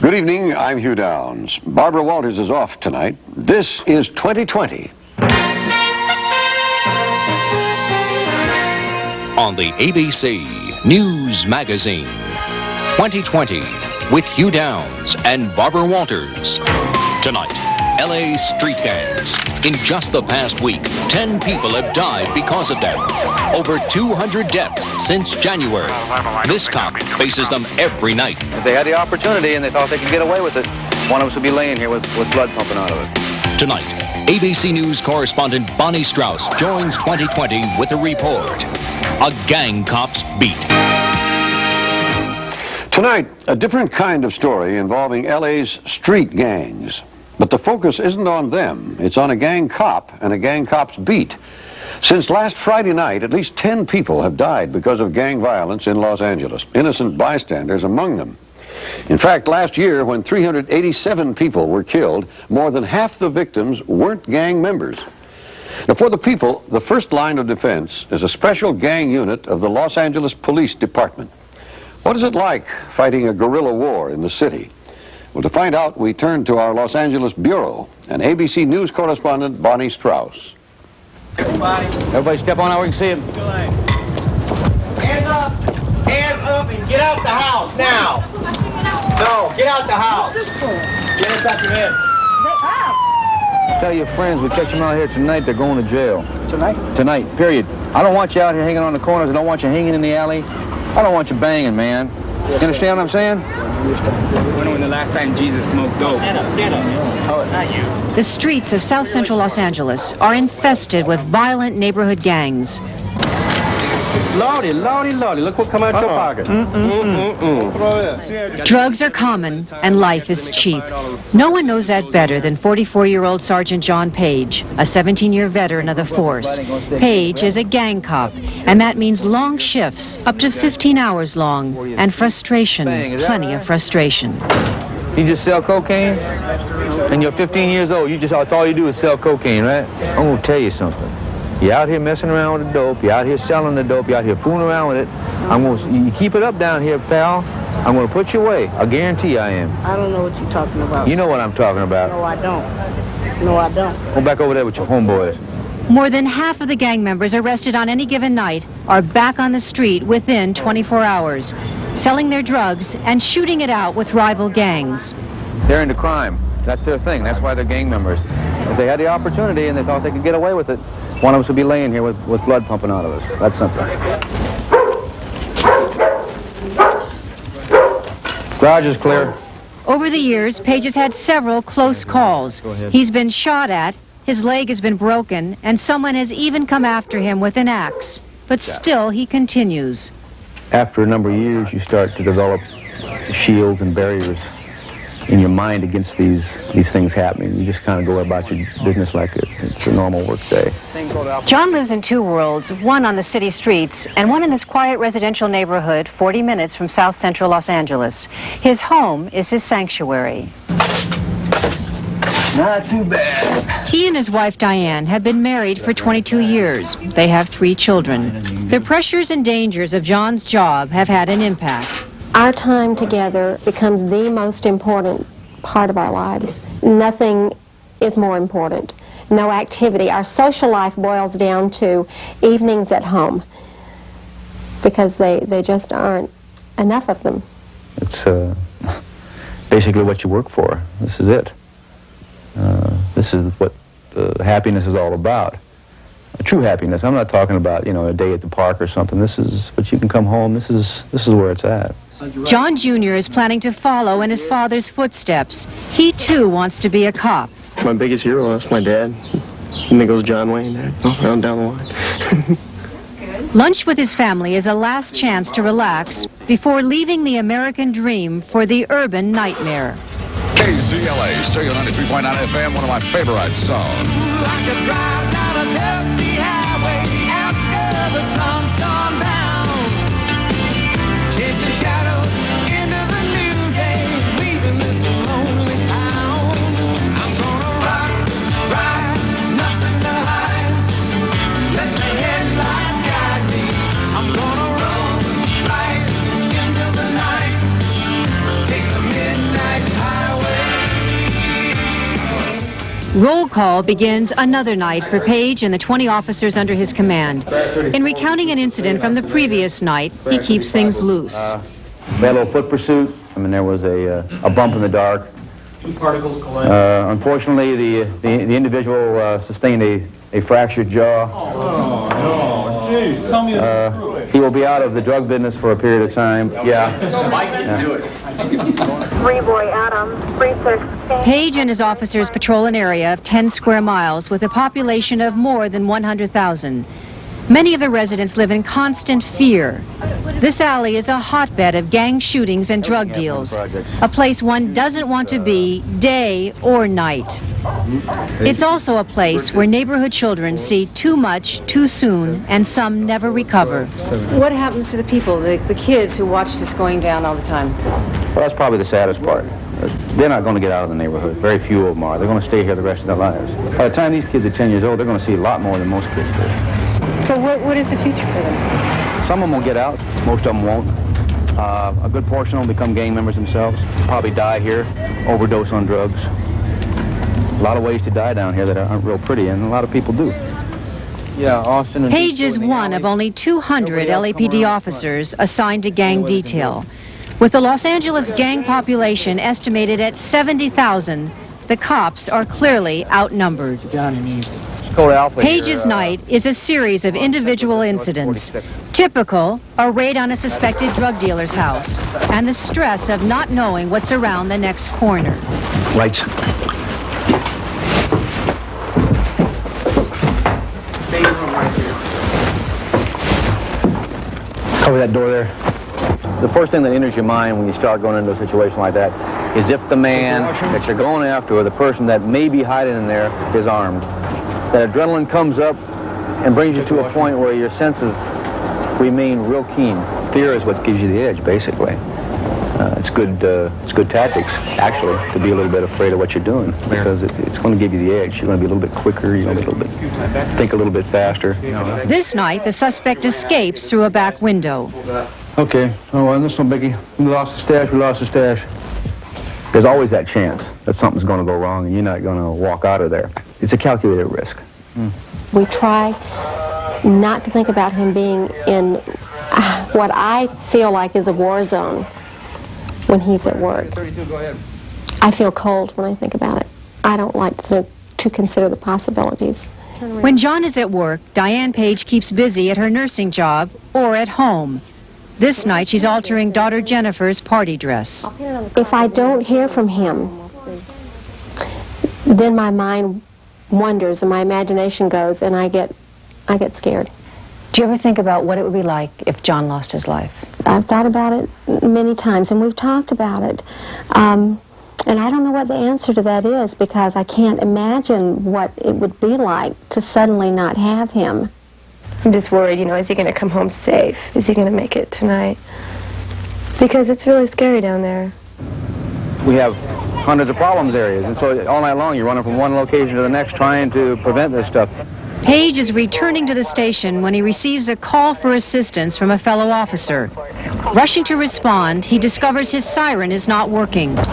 Good evening, I'm Hugh Downs. Barbara Walters is off tonight. This is 2020. On the ABC News Magazine, 2020 with Hugh Downs and Barbara Walters. Tonight, LA street gangs. In just the past week, 10 people have died because of them. Over 200 deaths since January. This cop faces them every night. If they had the opportunity and they thought they could get away with it, one of us would be laying here with blood pumping out of it. Tonight, ABC News correspondent Bonnie Strauss joins 2020 with a report. A gang cop's beat. Tonight, a different kind of story involving LA's street gangs. But the focus isn't on them. It's on a gang cop and a gang cop's beat. Since last Friday night, at least 10 people have died because of gang violence in Los Angeles, innocent bystanders among them. In fact, last year, when 387 people were killed, more than half the victims weren't gang members. Now, for the people, the first line of defense is a special gang unit of the Los Angeles Police Department. What is it like fighting a guerrilla war in the city? Well, to find out, we turn to our Los Angeles bureau and ABC News correspondent Bonnie Strauss. Everybody step on out, we can see him. Hands up! Hands up and get out the house now! No, get out the house! Get inside your head. Tell your friends we catch them out here tonight, they're going to jail. Tonight? Tonight, period. I don't want you out here hanging on the corners. I don't want you hanging in the alley. I don't want you banging, man. You understand what I'm saying? When the last time Jesus smoked dope? Stand up. Oh, not you. The streets of South Central Los Angeles are infested with violent neighborhood gangs. Lordy, lordy, lordy, look what come out your pocket. Drugs are common and life is cheap. No one knows that better than 44-year-old Sergeant John Page, a 17-year veteran of the force. Page is a gang cop, and that means long shifts, up to 15 hours long, and frustration, plenty of frustration. You just sell cocaine? And you're 15 years old, that's all you do is sell cocaine, right? I'm gonna tell you something. You're out here messing around with the dope, you're out here selling the dope, you're out here fooling around with it. You keep it up down here, pal, I'm gonna put you away. I guarantee you I am. I don't know what you're talking about. You know what I'm talking about. No, I don't. No, I don't. Go back over there with your homeboys. More than half of the gang members arrested on any given night are back on the street within 24 hours, selling their drugs and shooting it out with rival gangs. They're into crime. That's their thing. That's why they're gang members. If they had the opportunity and they thought they could get away with it, one of us would be laying here with blood pumping out of us. That's simple. Garage is clear. Over the years, Page has had several close calls. He's been shot at, his leg has been broken, and someone has even come after him with an axe. But still, he continues. After a number of years, you start to develop shields and barriers in your mind against these things happening. You just kind of go about your business like it's a normal work day. John lives in two worlds, one on the city streets and one in this quiet residential neighborhood 40 minutes from South Central Los Angeles. His home is his sanctuary. Not too bad. He and his wife Diane have been married for 22 years. They have 3 children. The pressures and dangers of John's job have had an impact. Our time together becomes the most important part of our lives. Nothing is more important. No activity. Our social life boils down to evenings at home because they just aren't enough of them. It's basically what you work for. This is it. This is what happiness is all about. True happiness. I'm not talking about, a day at the park or something. This is, but you can come home. This is where it's at. John Jr. is planning to follow in his father's footsteps. He, too, wants to be a cop. My biggest hero is my dad. And then goes John Wayne, down the line. Lunch with his family is a last chance to relax before leaving the American dream for the urban nightmare. KZLA, Stereo 93.9 FM, one of my favorite songs. Like a drive down a dusty highway after the sun's gone down. Chasing shadows into the new day, leaving this lonely town. I'm gonna rock, ride, nothing to hide. Let the headlights guide me. I'm gonna roll right into the night. Take the midnight Roll call begins another night for Page and the 20 officers under his command. In recounting an incident from the previous night, he keeps things loose. We had a little foot pursuit. I mean, there was a bump in the dark. Unfortunately, the individual sustained a fractured jaw. He will be out of the drug business for a period of time. Yeah. Boy Adam, 3-6. Page and his officers patrol an area of 10 square miles with a population of more than 100,000. Many of the residents live in constant fear. This alley is a hotbed of gang shootings and drug deals, a place one doesn't want to be day or night. It's also a place where neighborhood children see too much too soon, and some never recover. What happens to the people, the kids who watch this going down all the time? Well, that's probably the saddest part. They're not going to get out of the neighborhood. Very few of them are. They're going to stay here the rest of their lives. By the time these kids are 10 years old, they're going to see a lot more than most kids do. So what is the future for them? Some of them will get out. Most of them won't. A good portion will become gang members themselves. Probably die here, overdose on drugs. A lot of ways to die down here that aren't real pretty, and a lot of people do. Yeah, Austin and Page is one of only 200 LAPD officers assigned to gang detail. With the Los Angeles gang population estimated at 70,000, the cops are clearly outnumbered. Page's night is a series of individual incidents. Typical, a raid on a suspected drug dealer's house, and the stress of not knowing what's around the next corner. Lights. Cover that door there. The first thing that enters your mind when you start going into a situation like that is if the man that you're going after or the person that may be hiding in there is armed. That adrenaline comes up and brings you to a point where your senses remain real keen. Fear is what gives you the edge, basically. It's good tactics, actually, to be a little bit afraid of what you're doing, because it's going to give you the edge. You're going to be a little bit quicker. You're going to think a little bit faster. This night, the suspect escapes through a back window. Okay. Oh, well, this one, Biggie. We lost the stash. There's always that chance that something's going to go wrong and you're not going to walk out of there. It's a calculated risk. We try not to think about him being in what I feel like is a war zone when he's at work. I feel cold when I think about it. I don't like to consider the possibilities. When John is at work, Diane Page keeps busy at her nursing job or at home. This night, she's altering daughter Jennifer's party dress. If I don't hear from him, then my mind wanders and my imagination goes, and I get scared. Do you ever think about what it would be like if John lost his life? I've thought about it many times, and we've talked about it. And I don't know what the answer to that is, because I can't imagine what it would be like to suddenly not have him. I'm just worried, is he going to come home safe? Is he going to make it tonight? Because it's really scary down there. We have hundreds of problems areas, and so all night long you're running from one location to the next trying to prevent this stuff. Page is returning to the station when he receives a call for assistance from a fellow officer. Rushing to respond, he discovers his siren is not working. What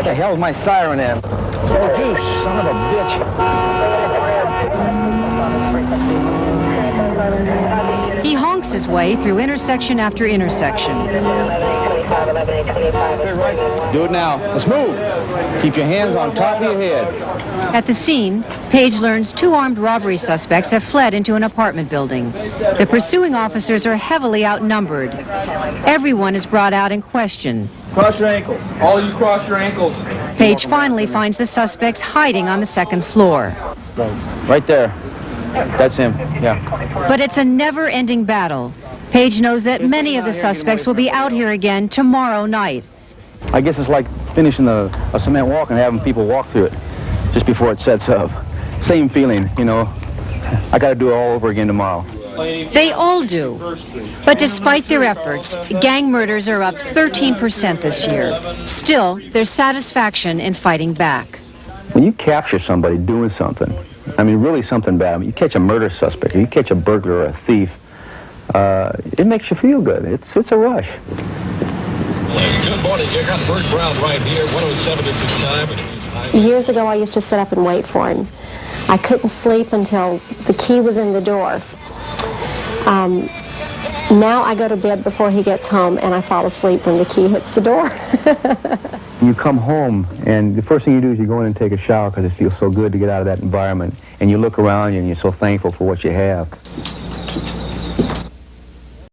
the hell is my siren at? Oh, juice, son of a bitch. He honks his way through intersection after intersection. Do it now. Let's move. Keep your hands on top of your head. At the scene, Page learns 2 armed robbery suspects have fled into an apartment building. The pursuing officers are heavily outnumbered. Everyone is brought out and questioned. Cross your ankles. All you cross your ankles. Page finally finds the suspects hiding on the 2nd floor. Right there. That's him, yeah. But it's a never-ending battle. Page knows that many of the suspects will be out here again tomorrow night. I guess it's like finishing a cement walk and having people walk through it just before it sets up. Same feeling, I got to do it all over again tomorrow. They all do. But despite their efforts, gang murders are up 13% this year. Still, there's satisfaction in fighting back. When you capture somebody doing something, really something bad, you catch a murder suspect, or you catch a burglar or a thief, it makes you feel good. It's a rush. Good morning. You got Bert Brown right here. 107 is the time. And it is high. Years ago, I used to sit up and wait for him. I couldn't sleep until the key was in the door. Now I go to bed before he gets home, and I fall asleep when the key hits the door. You come home, and the first thing you do is you go in and take a shower because it feels so good to get out of that environment. And you look around you, and you're so thankful for what you have.